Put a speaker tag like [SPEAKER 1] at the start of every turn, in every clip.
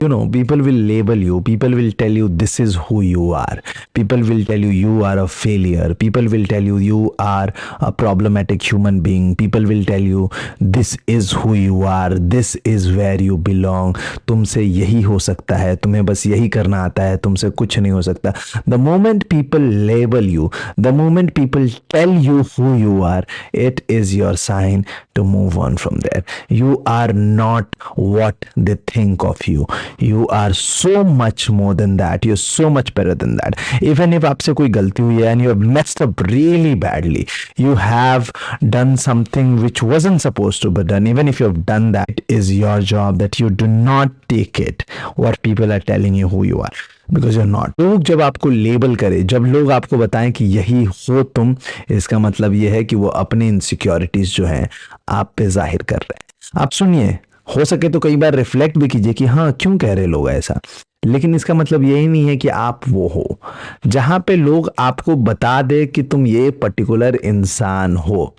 [SPEAKER 1] You know, people will label you, people will tell you this is who you are, people will tell you you are a failure, people will tell you you are a problematic human being, people will tell you this is who you are, this is where you belong, तुमसे यही हो सकता है, तुम्हें बस यही करना आता है, तुमसे कुछ नहीं हो सकता. The moment people label you, the moment people tell you who you are, it is your sign to move on from there. You are not what they think of you. You are so much more than that. You're so much better than that. Even if आपसे कोई गलती हुई है and you have messed up really badly, you have done something which wasn't supposed to be done. Even if you have done that, it is your job that you do not take it what people are telling you who you are. Because you're not. लोग जब आपको label करें, जब लोग आपको बताएं कि यही हो तुम, इसका मतलब यह है कि वो अपनी इनसिक्योरिटीज जो हैं आप पे जाहिर कर रहे हैं. आप सुनिए, हो सके तो कई बार रिफ्लेक्ट भी कीजिए कि हाँ क्यों कह रहे लोग ऐसा, लेकिन इसका मतलब यही नहीं है कि आप वो हो. जहां पे लोग आपको बता दे कि तुम ये पर्टिकुलर इंसान हो,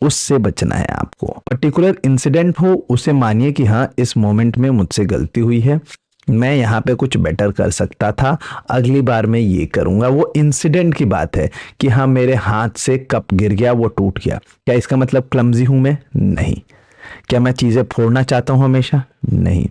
[SPEAKER 1] उससे बचना है आपको. पर्टिकुलर इंसिडेंट हो, उसे मानिए कि हाँ इस मोमेंट में मुझसे गलती हुई है, मैं यहाँ पे कुछ बेटर कर सकता था, अगली बार मैं ये करूंगा. वो इंसिडेंट की बात है कि हाँ मेरे हाथ से कप गिर गया, वो टूट गया. क्या इसका मतलब क्लमजी हूं मैं? नहीं. क्या मैं चीज़ें फोड़ना चाहता हूं हमेशा? नहीं.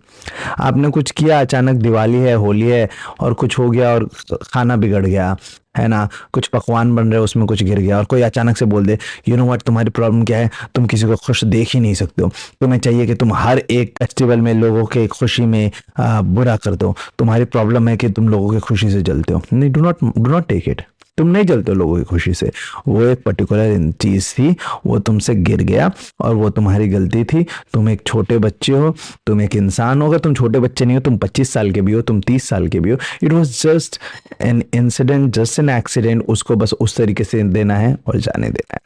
[SPEAKER 1] आपने कुछ किया, अचानक दिवाली है, होली है और कुछ हो गया और खाना बिगड़ गया है ना, कुछ पकवान बन रहे उसमें कुछ गिर गया और कोई अचानक से बोल दे यू नो व्हाट, तुम्हारी प्रॉब्लम क्या है, तुम किसी को खुश देख ही नहीं सकते हो, तुम्हें चाहिए कि तुम हर एक फेस्टिवल में लोगों के खुशी में बुरा कर दो, तुम्हारी प्रॉब्लम है कि तुम लोगों की खुशी से जलते हो. नहीं, डू नॉट टेक इट. तुम नहीं जलते हो लोगों की खुशी से. वो एक पर्टिकुलर चीज थी, वो तुमसे गिर गया और वो तुम्हारी गलती थी. तुम एक छोटे बच्चे हो, तुम एक इंसान हो. अगर तुम छोटे बच्चे नहीं हो, तुम 25 साल के भी हो, तुम 30 साल के भी हो, it was just an incident, just an accident. उसको बस उस तरीके से देना है और जाने देना है.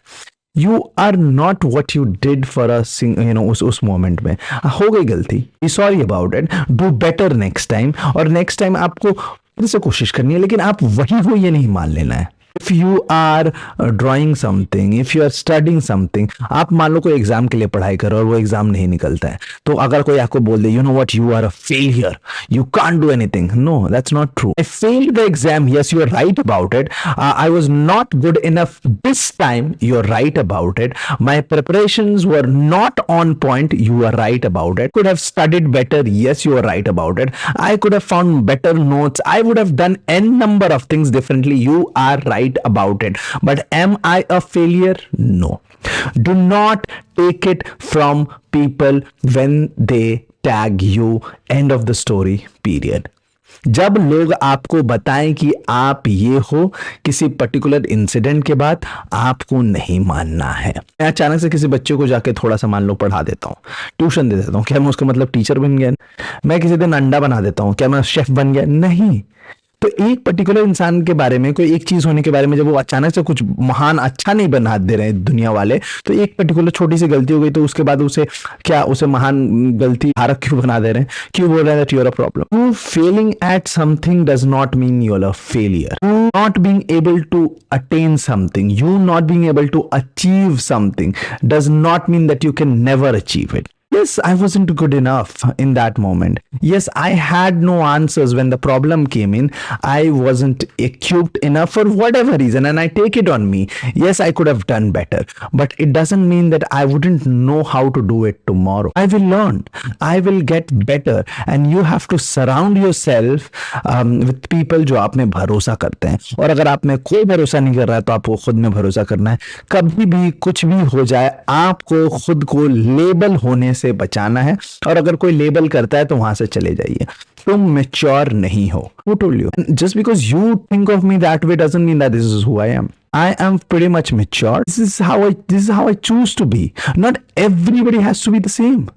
[SPEAKER 1] You are not what you did for a you know, उस मोमेंट में हो गई गलती, sorry about it, do better next time. और नेक्स्ट टाइम आपको फिर से कोशिश करनी है, लेकिन आप वही हो ये नहीं मान लेना है. If you are drawing something, if you are studying something, आप मान लो कोई एग्जाम के लिए पढ़ाई करो और वो एग्जाम नहीं निकलता है, तो अगर कोई आपको बोल दे you know what, you are a failure, you can't do anything, no that's not true. I failed the exam, yes you are right about it. I was not good enough this time, you are right about it. My preparations were not on point, you are right about it. Could have studied better, yes you are right about it. I could have found better notes, I would have done n number of things differently, you are right about it. But am I a failure? No. Do not take it from people when they tag you. End of the story, period. जब लोग आपको बताएं कि आप ये हो, किसी particular incident के बाद आपको नहीं मानना है. मैं अचानक से किसी बच्चे को जाके थोड़ा सा मान लो पढ़ा देता हूँ, ट्यूशन दे देता हूँ, क्या मैं उसका मतलब टीचर बन गया? मैं किसी दिन अंडा बना देता हूँ, क्या मैं शेफ बन गया? नहीं. तो एक पर्टिकुलर इंसान के बारे में, कोई एक चीज होने के बारे में जब वो अचानक से कुछ महान अच्छा नहीं बना दे रहे हैं दुनिया वाले, तो एक पर्टिकुलर छोटी सी गलती हो गई तो उसके बाद उसे क्या, उसे महान गलती हारक क्यों बना दे रहे हैं? क्यों बोल रहे हैं that you are a problem? You failing at something does not mean you are a failure. You not being able to attain something, you not being able to achieve something does not mean that you can never achieve it. Yes, I wasn't good enough in that moment. Yes, I had no answers when the problem came in. I wasn't equipped enough for whatever reason, and I take it on me. Yes, I could have done better, but it doesn't mean that I wouldn't know how to do it tomorrow. I will learn. I will get better, and you have to surround yourself with people जो आप में भरोसा करते हैं. और अगर आप में कोई भरोसा नहीं कर रहा है, तो आपको खुद में भरोसा करना है. कभी भी कुछ भी हो जाए, आपको खुद को लेबल होने से बचाना है. और अगर कोई लेबल करता है तो वहां से चले जाइए. तुम मैच्योर नहीं हो. Who told you? Just because you think of me that way doesn't mean that this is who I am. I am pretty much mature. This is how I choose to be. Not everybody has to be the same.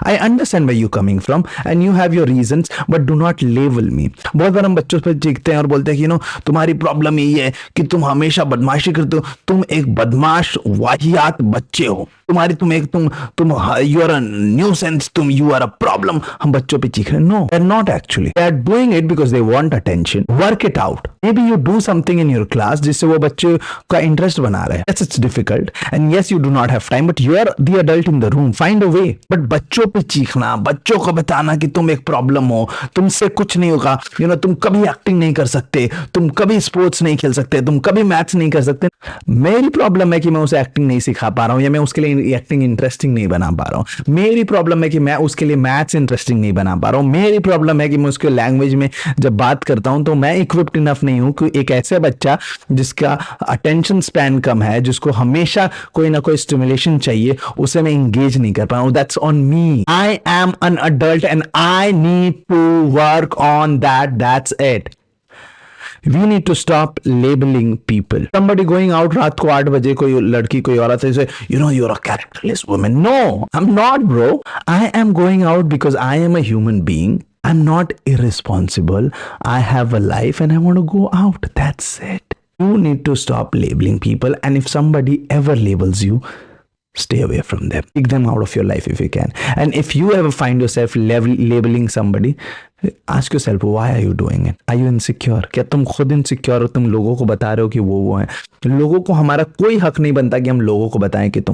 [SPEAKER 1] I understand where you're coming from and you have your reasons, but do not label me. बहुत बार हम बच्चों पर चीखते हैं और बोलते हैं कि तुम्हारी प्रॉब्लम यही है कि तुम हमेशा बदमाशी करते हो, तुम एक बदमाश वाहियात बच्चे हो, तुम you are a nuisance, you are a problem. हम बच्चों पे चीख रहे हैं. No, they are not actually. They are doing it because they want attention. Work it out. Maybe you do something in your class जिससे वो बच्चे का इंटरेस्ट बना रहे हैं. Yes, it's difficult and yes, you do not have time, but you are the adult in the room. Find a way. But बच्चों पे चीखना, बच्चों को बताना कि तुम एक प्रॉब्लम हो, तुमसे कुछ नहीं होगा, तुम कभी एक्टिंग नहीं कर सकते, तुम कभी स्पोर्ट्स नहीं खेल सकते, तुम कभी मैथ्स नहीं कर सकते। मेरी प्रॉब्लम है कि मैं उसे एक्टिंग नहीं सिखा पा रहा हूं, या मैं उसके लिए एक्टिंग इंटरेस्टिंग नहीं बना पा रहा हूं। मेरी प्रॉब्लम है कि मैं उसके लिए मैथ्स इंटरेस्टिंग नहीं बना पा रहा हूं। मेरी प्रॉब्लम है कि मैं उसके लैंग्वेज में जब बात करता हूं तो मैं इक्विप्ड इनफ नहीं हूं कि एक ऐसे बच्चा जिसका अटेंशन स्पैन कम है, जिसको हमेशा कोई ना कोई स्टिमुलेशन चाहिए, उसे मैं इंगेज नहीं कर पाऊं। That's on me. I am an adult and I need to work on that. That's it. We need to stop labeling people. Somebody going out रात को 8 बजे, कोई लड़की कोई औरत है, you're a characterless woman. No, I'm not, bro. I am going out because I am a human being. I'm not irresponsible. I have a life and I want to go out. That's it. You need to stop labeling people, and if somebody ever labels you, stay away from them. Kick them out of your life if you can. And if you ever find yourself labeling somebody, ask yourself, why are you doing it? Are you insecure? क्या तुम खुद insecure हो? तुम लोगों को बता रहे हो कि वो हैं? लोगों को, हमारा कोई हक नहीं बनता कि हम लोगों को बताएं कि तुम